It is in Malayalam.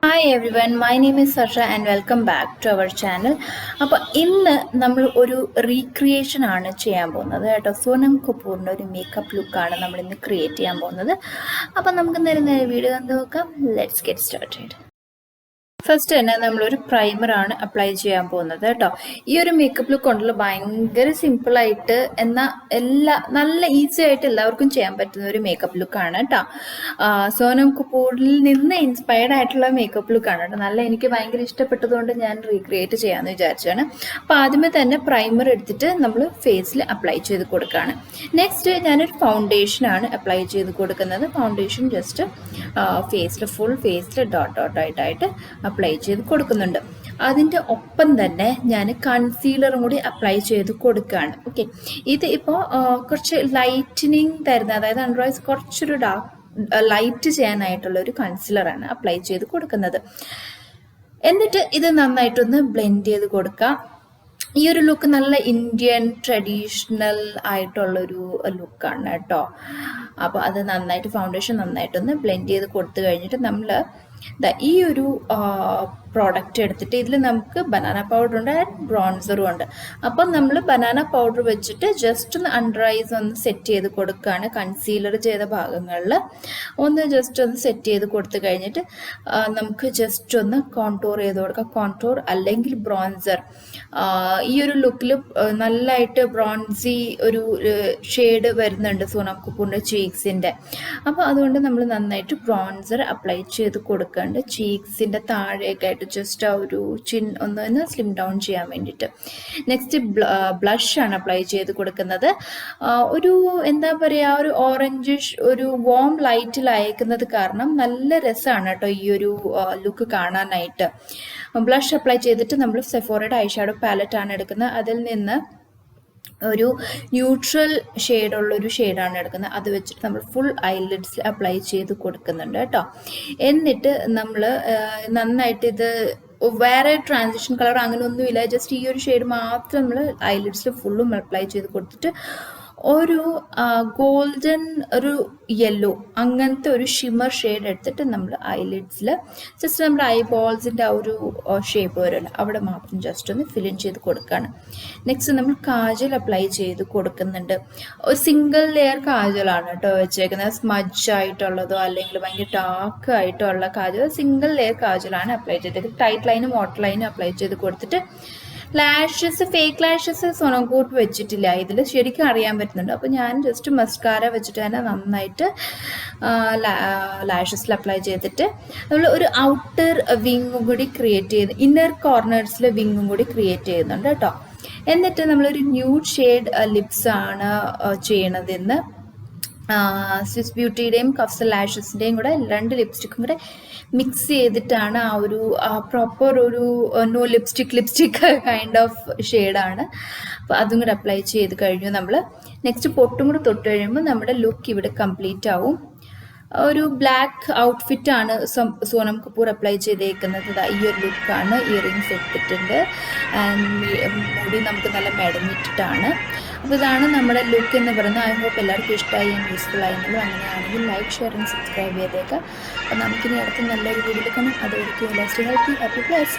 Hi everyone, my name is Harsha and welcome back to our channel. അപ്പോൾ ഇന്ന് നമ്മൾ ഒരു റീക്രിയേഷൻ ആണ് ചെയ്യാൻ പോകുന്നത് കേട്ടോ. സോനം കപൂറിൻ്റെ ഒരു മേക്കപ്പ് ലുക്കാണ് നമ്മൾ ഇന്ന് ക്രിയേറ്റ് ചെയ്യാൻ പോകുന്നത്. അപ്പോൾ നമുക്ക് നേരെ വീഡിയോ കണ്ടു നോക്കാം. Let's get started. ഫസ്റ്റ് തന്നെ നമ്മളൊരു പ്രൈമറാണ് അപ്ലൈ ചെയ്യാൻ പോകുന്നത് കേട്ടോ. ഈ ഒരു മേക്കപ്പ് ലുക്ക് കൊണ്ടുള്ള ഭയങ്കര സിമ്പിളായിട്ട് എന്നാൽ നല്ല ഈസി ആയിട്ട് എല്ലാവർക്കും ചെയ്യാൻ പറ്റുന്ന ഒരു മേക്കപ്പ് ലുക്കാണ് കേട്ടോ. സോനം കപൂറിൽ നിന്ന് ഇൻസ്പയർഡ് ആയിട്ടുള്ള മേക്കപ്പ് ലുക്കാണ് കേട്ടോ. എനിക്ക് ഭയങ്കര ഇഷ്ടപ്പെട്ടതുകൊണ്ട് ഞാൻ റീക്രിയേറ്റ് ചെയ്യാമെന്ന് വിചാരിച്ചാണ്. അപ്പോൾ ആദ്യമേ തന്നെ പ്രൈമർ എടുത്തിട്ട് നമ്മൾ ഫേസിൽ അപ്ലൈ ചെയ്ത് കൊടുക്കുകയാണ്. നെക്സ്റ്റ് ഞാനൊരു ഫൗണ്ടേഷനാണ് അപ്ലൈ ചെയ്ത് കൊടുക്കുന്നത്. ഫൗണ്ടേഷൻ ജസ്റ്റ് ഫുൾ ഫേസിൽ ഡോട്ടായിട്ട് അപ്ലൈ ചെയ്ത് കൊടുക്കുന്നുണ്ട്. അതിൻ്റെ ഒപ്പം തന്നെ ഞാൻ കൺസീലറും കൂടി അപ്ലൈ ചെയ്ത് കൊടുക്കുകയാണ്. ഓക്കെ, ഇത് ഇപ്പോൾ കുറച്ച് ലൈറ്റനിങ് തരുന്ന, അതായത് അണ്ടർ ഐസ് കുറച്ചൊരു ലൈറ്റ് ചെയ്യാനായിട്ടുള്ള ഒരു കൺസീലറാണ് അപ്ലൈ ചെയ്ത് കൊടുക്കുന്നത്. എന്നിട്ട് ഇത് നന്നായിട്ടൊന്ന് ബ്ലെൻഡ് ചെയ്ത് കൊടുക്കാം. ഈ ഒരു ലുക്ക് നല്ല ഇന്ത്യൻ ട്രഡീഷണൽ ആയിട്ടുള്ളൊരു ലുക്കാണ് കേട്ടോ. അപ്പോൾ അത് നന്നായിട്ട് ഫൗണ്ടേഷൻ നന്നായിട്ടൊന്ന് ബ്ലെൻഡ് ചെയ്ത് കൊടുത്തു കഴിഞ്ഞിട്ട് നമ്മൾ ഈ ഒരു പ്രോഡക്റ്റ് എടുത്തിട്ട് ഇതിൽ നമുക്ക് ബനാന പൗഡർ ഉണ്ട് ആൻഡ് ബ്രോൺസറും ഉണ്ട്. അപ്പം നമ്മൾ ബനാന പൗഡർ വെച്ചിട്ട് ജസ്റ്റ് ഒന്ന് അണ്ടർ ഐസ് ഒന്ന് സെറ്റ് ചെയ്ത് കൊടുക്കുകയാണ്. കൺസീലർ ചെയ്ത ഭാഗങ്ങളിൽ ഒന്ന് ജസ്റ്റ് ഒന്ന് സെറ്റ് ചെയ്ത് കൊടുത്തു കഴിഞ്ഞിട്ട് നമുക്ക് ജസ്റ്റ് ഒന്ന് കോൺടൂർ ചെയ്ത് കൊടുക്കാം. കോൺടൂർ അല്ലെങ്കിൽ ബ്രോൺസർ. ഈ ഒരു ലുക്കിൽ നല്ലതായിട്ട് ബ്രോൺസി ഒരു ഷെയ്ഡ് വരുന്നുണ്ട് സോനം കപൂറിൻ്റെ ചീക്സിൻ്റെ. അപ്പോൾ അതുകൊണ്ട് നമ്മൾ നന്നായിട്ട് ബ്രോൺസർ അപ്ലൈ ചെയ്ത് കൊടുക്കുന്നുണ്ട് ചീക്സിൻ്റെ താഴേക്കായിട്ട്, ജസ്റ്റ് ആ ഒരു ചിൻ ഒന്ന് സ്ലിം ഡൗൺ ചെയ്യാൻ വേണ്ടിയിട്ട്. നെക്സ്റ്റ് ബ്ലഷ് ആണ് അപ്ലൈ ചെയ്ത് കൊടുക്കുന്നത്. ഒരു എന്താ പറയുക, ഒരു ഓറഞ്ചിഷ് ഒരു വോം ലൈറ്റിൽ അയക്കുന്നത് കാരണം നല്ല രസമാണ് കേട്ടോ ഈ ഒരു ലുക്ക് കാണാനായിട്ട്. ബ്ലഷ് അപ്ലൈ ചെയ്തിട്ട് നമ്മൾ സെഫോറയുടെ ഐഷാഡോ പാലറ്റ് ആണ് എടുക്കുന്നത്. അതിൽ നിന്ന് ഒരു ന്യൂട്രൽ ഷെയ്ഡുള്ളൊരു ഷെയ്ഡാണ് എടുക്കുന്നത്. അത് വെച്ചിട്ട് നമ്മൾ ഫുൾ ഐലിഡ്സിൽ അപ്ലൈ ചെയ്ത് കൊടുക്കുന്നുണ്ട് കേട്ടോ. എന്നിട്ട് നമ്മൾ നന്നായിട്ട് ഇത് വേറെ ട്രാൻസിഷൻ കളർ അങ്ങനെ ഒന്നുമില്ല, ജസ്റ്റ് ഈ ഒരു ഷെയ്ഡ് മാത്രം നമ്മൾ ഐലിഡ്സിൽ ഫുള്ളും അപ്ലൈ ചെയ്ത് കൊടുത്തിട്ട് ഒരു ഗോൾഡൻ ഒരു യെല്ലോ അങ്ങനത്തെ ഒരു ഷിമർ ഷെയ്ഡ് എടുത്തിട്ട് നമ്മൾ ഐലിഡ്സിൽ ജസ്റ്റ് നമ്മുടെ ഐബോൾസിൻ്റെ ആ ഒരു ഷേപ്പ് വരുമല്ലോ അവിടെ മാത്രം ജസ്റ്റ് ഒന്ന് ഫില്ലിൻ ചെയ്ത് കൊടുക്കുകയാണ്. നെക്സ്റ്റ് നമ്മൾ കാജൽ അപ്ലൈ ചെയ്ത് കൊടുക്കുന്നുണ്ട്. ഒരു സിംഗിൾ ലെയർ കാജലാണ് കേട്ടോ വെച്ചേക്കുന്നത്. സ്മജ് ആയിട്ടുള്ളതോ അല്ലെങ്കിൽ ഭയങ്കര ഡാർക്ക് ആയിട്ടുള്ള കാജൽ, സിംഗിൾ ലെയർ കാജലാണ് അപ്ലൈ ചെയ്തത്. ടൈറ്റ് ലൈനും വാട്ടർ ലൈനും അപ്ലൈ ചെയ്ത് കൊടുത്തിട്ട് lashes, fake lashes Sonam Kapoor വെച്ചിട്ടില്ല, ഇതിൽ ശരിക്കും അറിയാൻ പറ്റുന്നുണ്ട്. അപ്പോൾ ഞാൻ ജസ്റ്റ് മസ്കാര വെച്ചിട്ട് തന്നെ നന്നായിട്ട് ലാഷസിൽ അപ്ലൈ ചെയ്തിട്ട് നമ്മൾ ഒരു ഔട്ടർ വിങ്ങും കൂടി ക്രിയേറ്റ് ചെയ്ത് ഇന്നർ കോർണേഴ്സിൽ വിങ്ങും കൂടി ക്രിയേറ്റ് ചെയ്യുന്നുണ്ട് കേട്ടോ. എന്നിട്ട് നമ്മളൊരു ന്യൂഡ് ഷെയ്ഡ് ലിപ്സ് ആണ് ചെയ്യണതെന്ന് സ്വിസ് ബ്യൂട്ടിയുടെയും കഫ്സൽ ലാഷസിൻ്റെയും കൂടെ 2 ലിപ്സ്റ്റിക്കും കൂടെ മിക്സ് ചെയ്തിട്ടാണ് ആ ഒരു പ്രോപ്പർ ഒരു നോ ലിപ്സ്റ്റിക് കൈൻഡ് ഓഫ് ഷെയ്ഡാണ്. അപ്പോൾ അതും കൂടെ അപ്ലൈ ചെയ്ത് കഴിഞ്ഞു നമ്മൾ. നെക്സ്റ്റ് പൊട്ടും കൂടെ തൊട്ട് കഴിയുമ്പോൾ നമ്മുടെ ലുക്ക് ഇവിടെ കംപ്ലീറ്റ് ആവും. ഒരു ബ്ലാക്ക് ഔട്ട്ഫിറ്റാണ് സോനം കപൂർ അപ്ലൈ ചെയ്തേക്കുന്നത്. ഈ ഒരു ലുക്കാണ്. ഇയറിങ്സ് എടുത്തിട്ടുണ്ട് ആൻഡ് മുടി നമുക്ക് നല്ല മെടഞ്ഞിട്ടിട്ടാണ്. അപ്പോൾ ഇതാണ് നമ്മുടെ ലുക്ക് എന്ന് പറയുന്നത്. ഐ ഹോപ്പ് എല്ലാവർക്കും ഇഷ്ടമായി ആൻഡ് യൂസ്ഫുൾ ആയിരുന്നല്ലോ. അങ്ങനെയാണെങ്കിൽ ലൈക്ക്, ഷെയർ ആൻഡ് സബ്സ്ക്രൈബ് ചെയ്തേക്കാം. അപ്പോൾ നമുക്കിനി അടുത്ത നല്ലൊരു വീഡിയോയിൽ കാണാം. അതുവരെയ്ക്കും ഹാപ്പി പ്ലസ്.